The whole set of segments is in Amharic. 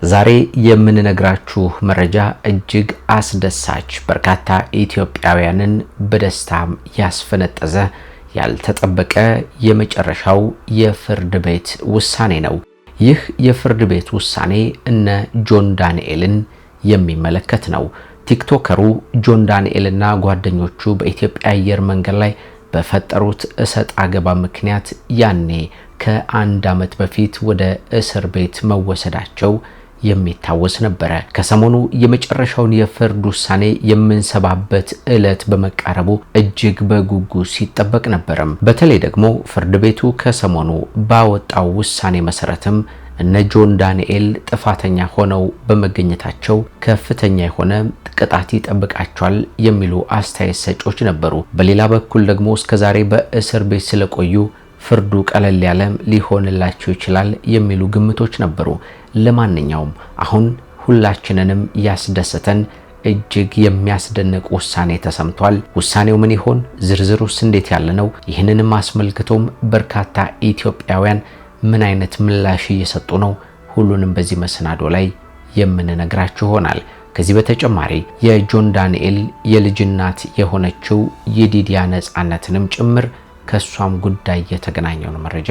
ዛሬ የምንነግራችሁ መረጃ እጅግ አስደሳች በርካታ ኢትዮጵያውያንን በደስታም ያስፈነጠዘ ያልተጠበቀ የመጨረሻው የፍርድ ቤት ውሳኔ ነው። ይህ የፍርድ ቤት ውሳኔ እነ ጆን ዳንኤልን የሚመለከት ነው። ቲክቶከሩ ጆን ዳንኤልና ጓደኞቹ በኢትዮጵያ አየር መንገድ ላይ በፈጠሩት እሰጥ አገባ ምክንያት ያኔ ከአንድ ዓመት በፊት ወደ እስር ቤት መወሰዳቸው የሚታወስ ነበር። ከሰሞኑ የመጨረሻውን የፍርድ ውሳኔ የምንሰባበት ዕለት በመቃረቡ እጅግ በጉጉት ሲጠበቅ ነበር። በተለይ ደግሞ ፍርድ ቤቱ ከሰሞኑ ባወጣው ውሳኔ መሰረትም እነ ጆን ዳንኤል ጥፋተኛ ሆነው በመገኘታቸው ከፍተኛ የሆነ ቅጣት ይጠብቃቸዋል የሚሉ አስተያየት ሰጪዎች ነበሩ። በሌላ በኩል ደግሞ እስከዛሬ በእስር ቤት ስለቆዩ ፍርዱ ቀለል ያለ ሊሆንላቸው ይችላል የሚሉ ግምቶች ነበሩ። ለማንኛውም አሁን ሁላችንንም ያስደሰተን እጅግ የሚያስደንቅ ውሳኔ ተሰምቷል። ውሳኔው ምን ይሆን? ዝርዝሩስ እንዴት ያለ ነው? ይህንንም አስመልክቶም በርካታ ኢትዮጵያውያን ምን አይነት ምላሽ እየሰጡ ነው? ሁሉንም በዚህ መሰናዶ ላይ የምንነግራችሁ ይሆናል። ከዚህ በተጨማሪ የጆን ዳንኤል የልጅ እናት የሆነችው የዲዲያ ነጻነትንም ጭምር ከሷም ጉዳይ የተገናኘው መረጃ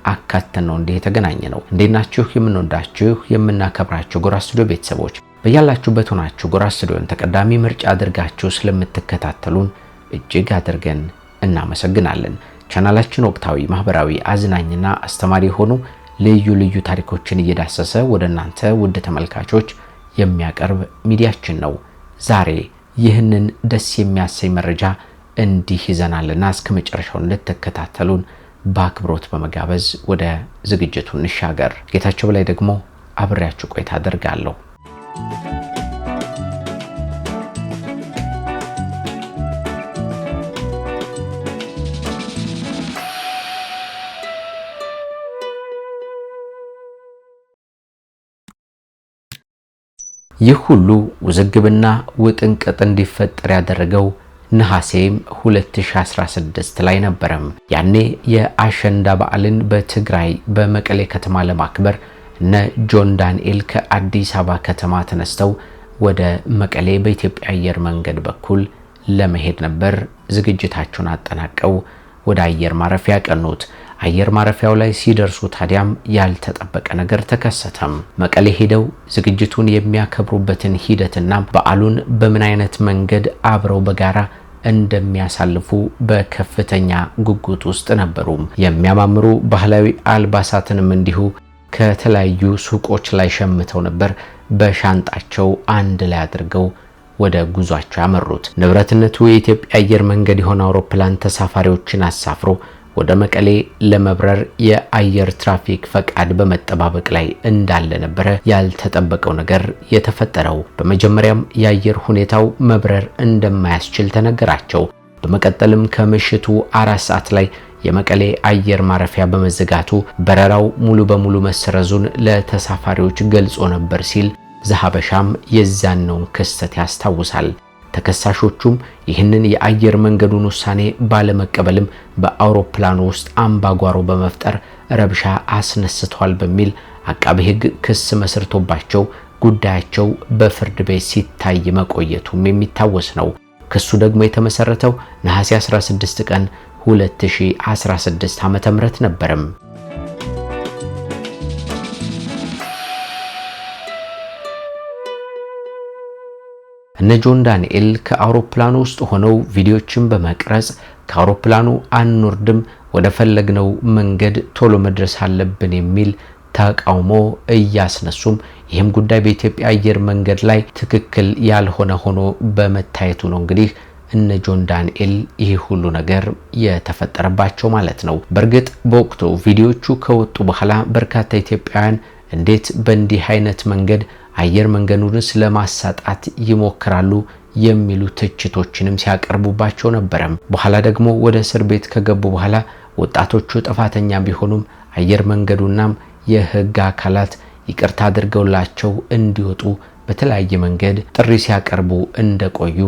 አካተን ነው የተገናኘ ነው። እንዴናችሁ? የምንወዳችሁ የምናከብራችሁ ጎራ ስቱዲዮ ቤተሰቦች በያላችሁበት ሆናችሁ ጎራ ስቱዲዮን ተቀዳሚ ምርጫ አድርጋችሁ ስለምትከታተሉን እጅግ አድርገን እናመሰግናለን። ቻናላችን ወቅታዊ፣ ማህበራዊ፣ አዝናኝና አስተማሪ ሆኑ ልዩ ልዩ ታሪኮችን እየዳሰሰ ወደ እናንተ ውድ ተመልካቾች የሚያቀርብ ሚዲያችን ነው። ዛሬ ይህንን ደስ የሚያሰኝ መረጃ እንዲህ ይዘናልና እስከ መጨረሻው እንድትከታተሉን በአክብሮት በመጋበዝ ወደ ዝግጅቱ እንሻገር። ጌታቸው በላይ ደግሞ አብሬያችሁ ቆይታ አደርጋለሁ። ይህ ሁሉ ውዝግብና ውጥንቅጥ እንዲፈጠር ያደረገው ነሐሴም 2016 ላይ ነበረም። ያኔ የአሸንዳ በዓልን በትግራይ በመቀሌ ከተማ ለማክበር እነ ጆን ዳንኤል ከአዲስ አበባ ከተማ ተነስተው ወደ መቀሌ በኢትዮጵያ አየር መንገድ በኩል ለመሄድ ነበር ዝግጅታቸውን አጠናቀው ወደ አየር ማረፊያ ያቀኑት። አየር ማረፊያው ላይ ሲደርሱ ታዲያም ያልተጠበቀ ነገር ተከሰተም። መቀሌ ሄደው ዝግጅቱን የሚያከብሩበትን ሂደትና በዓሉን በምን አይነት መንገድ አብረው በጋራ እንደሚያሳልፉ በከፍተኛ ጉጉት ውስጥ ነበሩ። የሚያማምሩ ባህላዊ አልባሳትንም እንዲሁ ከተለያዩ ሱቆች ላይ ሸምተው ነበር በሻንጣቸው አንድ ላይ አድርገው ወደ ጉዟቸው ያመሩት። ንብረትነቱ የኢትዮጵያ አየር መንገድ የሆነ አውሮፕላን ተሳፋሪዎችን አሳፍሮ ወደ መቀሌ ለመብረር የአየር ትራፊክ ፈቃድ በመጠባበቅ ላይ እንዳለ ነበር ያልተጠበቀው ነገር የተፈጠረው። በመጀመሪያም የአየር ሁኔታው መብረር እንደማያስችል ተነገራቸው። በመቀጠልም ከምሽቱ 4 ሰዓት ላይ የመቀሌ አየር ማረፊያ በመዘጋቱ በረራው ሙሉ በሙሉ መሰረዙን ለተሳፋሪዎች ገልጾ ነበር ሲል ዘሐበሻም የዛነውን ክስተት ያስታውሳል። ተከሳሾቹም ይህንን የአየር መንገዱን ውሳኔ ባለመቀበልም በአውሮፕላኑ ውስጥ አምባጓሮ በመፍጠር ረብሻ አስነስተዋል በሚል አቃቤ ሕግ ክስ መስርቶባቸው ጉዳያቸው በፍርድ ቤት ሲታይ መቆየቱም የሚታወስ ነው። ክሱ ደግሞ የተመሰረተው ነሐሴ 16 ቀን 2016 ዓ.ም ነበርም። እነ ጆን ዳንኤል ከአውሮፕላኑ ውስጥ ሆነው ቪዲዮችን በመቅረጽ ከአውሮፕላኑ አንወርድም፣ ወደ ፈለግነው መንገድ ቶሎ መድረስ አለብን የሚል ተቃውሞ እያስነሱም ይህም ጉዳይ በኢትዮጵያ አየር መንገድ ላይ ትክክል ያልሆነ ሆኖ በመታየቱ ነው እንግዲህ እነ ጆን ዳንኤል ይህ ሁሉ ነገር የተፈጠረባቸው ማለት ነው። በእርግጥ በወቅቱ ቪዲዮቹ ከወጡ በኋላ በርካታ ኢትዮጵያውያን እንዴት በእንዲህ አይነት መንገድ አየር መንገዱን ለማሳጣት ይሞክራሉ የሚሉ ትችቶችንም ሲያቀርቡባቸው ነበር። በኋላ ደግሞ ወደ እስር ቤት ከገቡ በኋላ ወጣቶቹ ጥፋተኛ ቢሆኑም አየር መንገዱናም የሕግ አካላት ይቅርታ አድርገውላቸው እንዲወጡ በተለያየ መንገድ ጥሪ ሲያቀርቡ እንደቆዩ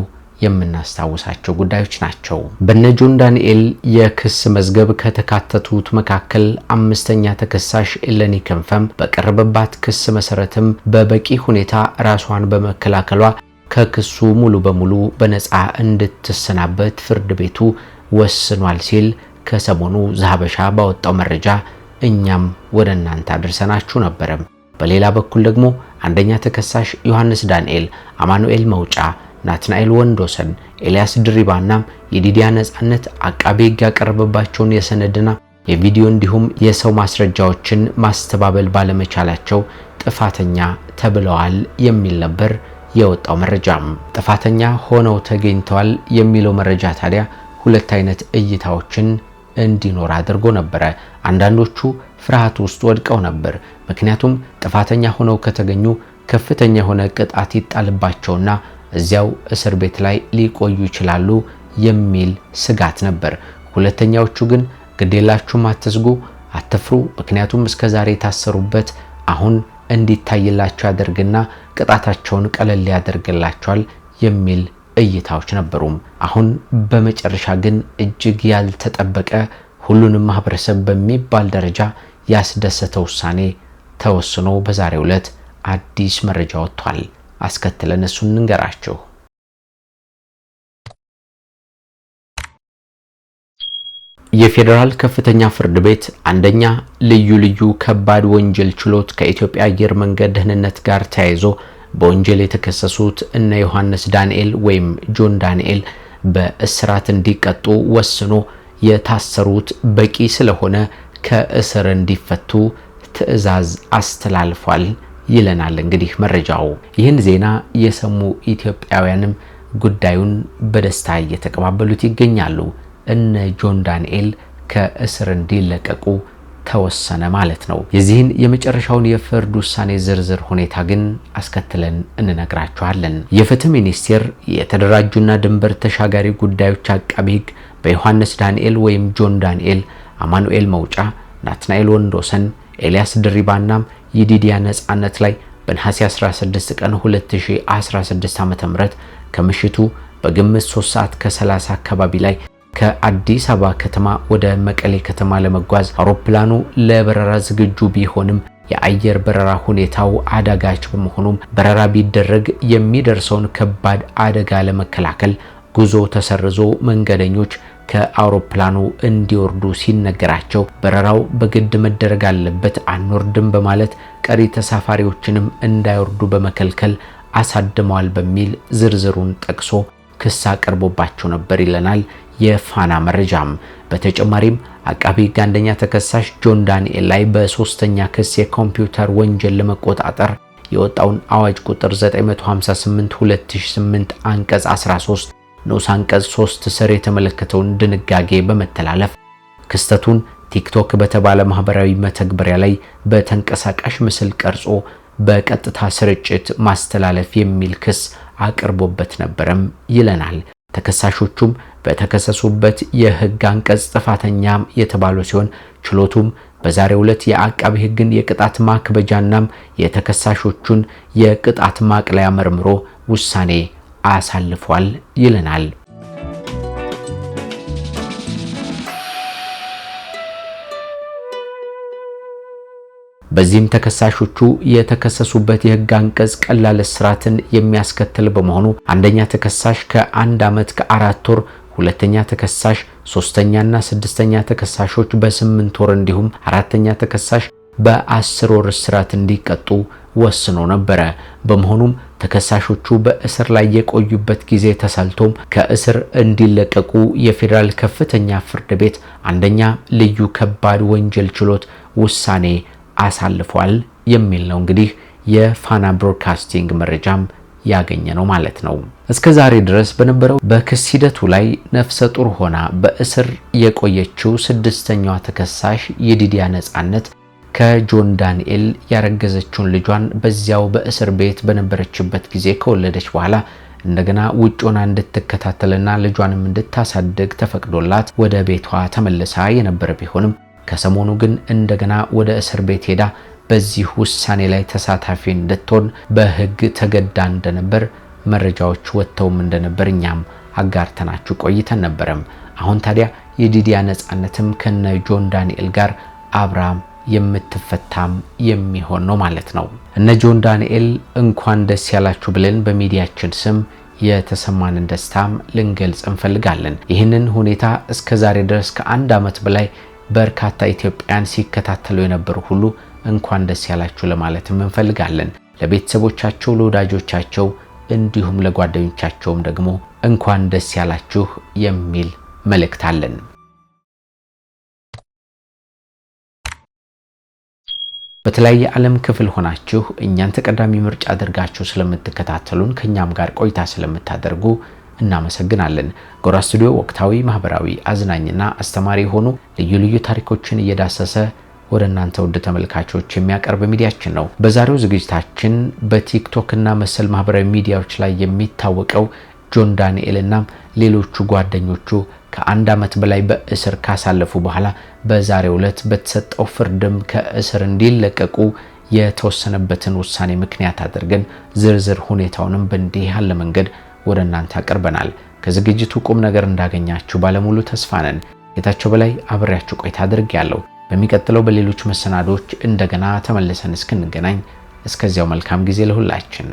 የምናስታውሳቸው ጉዳዮች ናቸው። በነ ጆን ዳንኤል የክስ መዝገብ ከተካተቱት መካከል አምስተኛ ተከሳሽ ኤለኒ ክንፈም በቀረበባት ክስ መሰረትም በበቂ ሁኔታ ራሷን በመከላከሏ ከክሱ ሙሉ በሙሉ በነፃ እንድትሰናበት ፍርድ ቤቱ ወስኗል ሲል ከሰሞኑ ዘሀበሻ ባወጣው መረጃ እኛም ወደ እናንተ አድርሰናችሁ ነበር። በሌላ በኩል ደግሞ አንደኛ ተከሳሽ ዮሐንስ ዳንኤል፣ አማኑኤል መውጫ፣ ናትናኤል ወንዶሰን፣ ኤልያስ ድሪባና የዲዲያ ነጻነት አቃቤ ሕግ ያቀረበባቸውን የሰነድና የቪዲዮ እንዲሁም የሰው ማስረጃዎችን ማስተባበል ባለመቻላቸው ጥፋተኛ ተብለዋል የሚል ነበር የወጣው መረጃም። ጥፋተኛ ሆነው ተገኝተዋል የሚለው መረጃ ታዲያ ሁለት አይነት እይታዎችን እንዲኖር አድርጎ ነበር። አንዳንዶቹ ፍርሃት ውስጥ ወድቀው ነበር። ምክንያቱም ጥፋተኛ ሆነው ከተገኙ ከፍተኛ የሆነ ቅጣት ይጣልባቸውና እዚያው እስር ቤት ላይ ሊቆዩ ይችላሉ የሚል ስጋት ነበር። ሁለተኛዎቹ ግን ግዴላችሁም፣ አትስጉ፣ አትፍሩ፣ ምክንያቱም እስከዛሬ የታሰሩበት አሁን እንዲታይላቸው ያደርግና ቅጣታቸውን ቀለል ያደርግላቸዋል የሚል እይታዎች ነበሩም። አሁን በመጨረሻ ግን እጅግ ያልተጠበቀ ሁሉንም ማህበረሰብ በሚባል ደረጃ ያስደሰተ ውሳኔ ተወስኖ በዛሬው ዕለት አዲስ መረጃ ወጥቷል። አስከትለን እሱን እንገራችሁ። የፌዴራል ከፍተኛ ፍርድ ቤት አንደኛ ልዩ ከባድ ወንጀል ችሎት ከኢትዮጵያ አየር መንገድ ደህንነት ጋር ተያይዞ በወንጀል የተከሰሱት እነ ዮሐንስ ዳንኤል ወይም ጆን ዳንኤል በእስራት እንዲቀጡ ወስኖ የታሰሩት በቂ ስለሆነ ከእስር እንዲፈቱ ትዕዛዝ አስተላልፏል ይለናል። እንግዲህ መረጃው ይህን ዜና የሰሙ ኢትዮጵያውያንም ጉዳዩን በደስታ እየተቀባበሉት ይገኛሉ። እነ ጆን ዳንኤል ከእስር እንዲለቀቁ ተወሰነ ማለት ነው። የዚህን የመጨረሻውን የፍርድ ውሳኔ ዝርዝር ሁኔታ ግን አስከትለን እንነግራችኋለን። የፍትህ ሚኒስቴር የተደራጁና ድንበር ተሻጋሪ ጉዳዮች አቃቤ ሕግ በዮሐንስ ዳንኤል ወይም ጆን ዳንኤል፣ አማኑኤል መውጫ፣ ናትናኤል ወንዶሰን፣ ኤልያስ ድሪባና የዲዲያ ነጻነት ላይ በነሐሴ 16 ቀን 2016 ዓ.ም ከምሽቱ በግምት 3 ሰዓት ከ30 አካባቢ ላይ ከአዲስ አበባ ከተማ ወደ መቀሌ ከተማ ለመጓዝ አውሮፕላኑ ለበረራ ዝግጁ ቢሆንም የአየር በረራ ሁኔታው አዳጋች በመሆኑም በረራ ቢደረግ የሚደርሰውን ከባድ አደጋ ለመከላከል ጉዞ ተሰርዞ መንገደኞች ከአውሮፕላኑ እንዲወርዱ ሲነገራቸው በረራው በግድ መደረግ አለበት አንወርድም በማለት ቀሪ ተሳፋሪዎችንም እንዳይወርዱ በመከልከል አሳድመዋል በሚል ዝርዝሩን ጠቅሶ ክስ አቅርቦባቸው ነበር ይለናል የፋና መረጃም። በተጨማሪም አቃቤ ሕግ አንደኛ ተከሳሽ ጆን ዳንኤል ላይ በሶስተኛ ክስ የኮምፒውተር ወንጀል ለመቆጣጠር የወጣውን አዋጅ ቁጥር 958/2008 አንቀጽ 13 ንዑስ አንቀጽ 3 ስር የተመለከተውን ድንጋጌ በመተላለፍ ክስተቱን ቲክቶክ በተባለ ማህበራዊ መተግበሪያ ላይ በተንቀሳቃሽ ምስል ቀርጾ በቀጥታ ስርጭት ማስተላለፍ የሚል ክስ አቅርቦበት ነበርም ይለናል። ተከሳሾቹም በተከሰሱበት የህግ አንቀጽ ጥፋተኛም የተባሉ ሲሆን ችሎቱም በዛሬው ዕለት የአቃቤ ሕግን የቅጣት ማክበጃናም የተከሳሾቹን የቅጣት ማቅለያ መርምሮ ውሳኔ አሳልፏል ይለናል። በዚህም ተከሳሾቹ የተከሰሱበት የህግ አንቀጽ ቀላል እስራትን የሚያስከትል በመሆኑ አንደኛ ተከሳሽ ከ1 ዓመት ከ4 ወር፣ ሁለተኛ ተከሳሽ፣ ሶስተኛና ስድስተኛ ተከሳሾች በ8 ወር እንዲሁም አራተኛ ተከሳሽ በ10 ወር እስራት እንዲቀጡ ወስኖ ነበር። በመሆኑም ተከሳሾቹ በእስር ላይ የቆዩበት ጊዜ ተሰልቶም ከእስር እንዲለቀቁ የፌዴራል ከፍተኛ ፍርድ ቤት አንደኛ ልዩ ከባድ ወንጀል ችሎት ውሳኔ አሳልፏል የሚል ነው። እንግዲህ የፋና ብሮድካስቲንግ መረጃም ያገኘ ነው ማለት ነው። እስከ ዛሬ ድረስ በነበረው በክስ ሂደቱ ላይ ነፍሰ ጡር ሆና በእስር የቆየችው ስድስተኛዋ ተከሳሽ የዲዲያ ነጻነት ከጆን ዳንኤል ያረገዘችውን ልጇን በዚያው በእስር ቤት በነበረችበት ጊዜ ከወለደች በኋላ እንደገና ውጭ ሆና እንድትከታተልና ልጇንም እንድታሳድግ ተፈቅዶላት ወደ ቤቷ ተመልሳ የነበረ ቢሆንም ከሰሞኑ ግን እንደገና ወደ እስር ቤት ሄዳ በዚህ ውሳኔ ላይ ተሳታፊ እንድትሆን በሕግ ተገዳ እንደነበር መረጃዎች ወጥተውም እንደነበር እኛም አጋርተናችሁ ቆይተን ነበርም። አሁን ታዲያ የዲዲያ ነጻነትም ከነ ጆን ዳንኤል ጋር አብራም የምትፈታም የሚሆን ነው ማለት ነው። እነ ጆን ዳንኤል እንኳን ደስ ያላችሁ ብለን በሚዲያችን ስም የተሰማንን ደስታም ልንገልጽ እንፈልጋለን። ይህንን ሁኔታ እስከዛሬ ድረስ ከአንድ ዓመት በላይ በርካታ ኢትዮጵያን ሲከታተሉ የነበሩ ሁሉ እንኳን ደስ ያላችሁ ለማለትም እንፈልጋለን። ለቤተሰቦቻቸው፣ ለወዳጆቻቸው እንዲሁም ለጓደኞቻቸውም ደግሞ እንኳን ደስ ያላችሁ የሚል መልእክት አለን። በተለያየ ዓለም ክፍል ሆናችሁ እኛን ተቀዳሚ ምርጫ አድርጋችሁ ስለምትከታተሉን ከኛም ጋር ቆይታ ስለምታደርጉ እናመሰግናለን። ጎራ ስቱዲዮ ወቅታዊ፣ ማህበራዊ፣ አዝናኝና አስተማሪ የሆኑ ልዩ ልዩ ታሪኮችን እየዳሰሰ ወደ እናንተ ውድ ተመልካቾች የሚያቀርብ ሚዲያችን ነው። በዛሬው ዝግጅታችን በቲክቶክ እና መሰል ማህበራዊ ሚዲያዎች ላይ የሚታወቀው ጆን ዳንኤል እና ሌሎቹ ጓደኞቹ ከአንድ ዓመት በላይ በእስር ካሳለፉ በኋላ በዛሬው ዕለት በተሰጠው ፍርድም ከእስር እንዲለቀቁ የተወሰነበትን ውሳኔ ምክንያት አድርገን ዝርዝር ሁኔታውንም በእንዲህ ያለ መንገድ ወደ እናንተ አቀርበናል። ከዝግጅቱ ቁም ነገር እንዳገኛችሁ ባለሙሉ ተስፋ ነን። ጌታቸው በላይ አብሬያችሁ ቆይታ አድርጌያለሁ። በሚቀጥለው በሌሎች መሰናዶች እንደገና ተመልሰን እስክንገናኝ እስከዚያው መልካም ጊዜ ለሁላችን።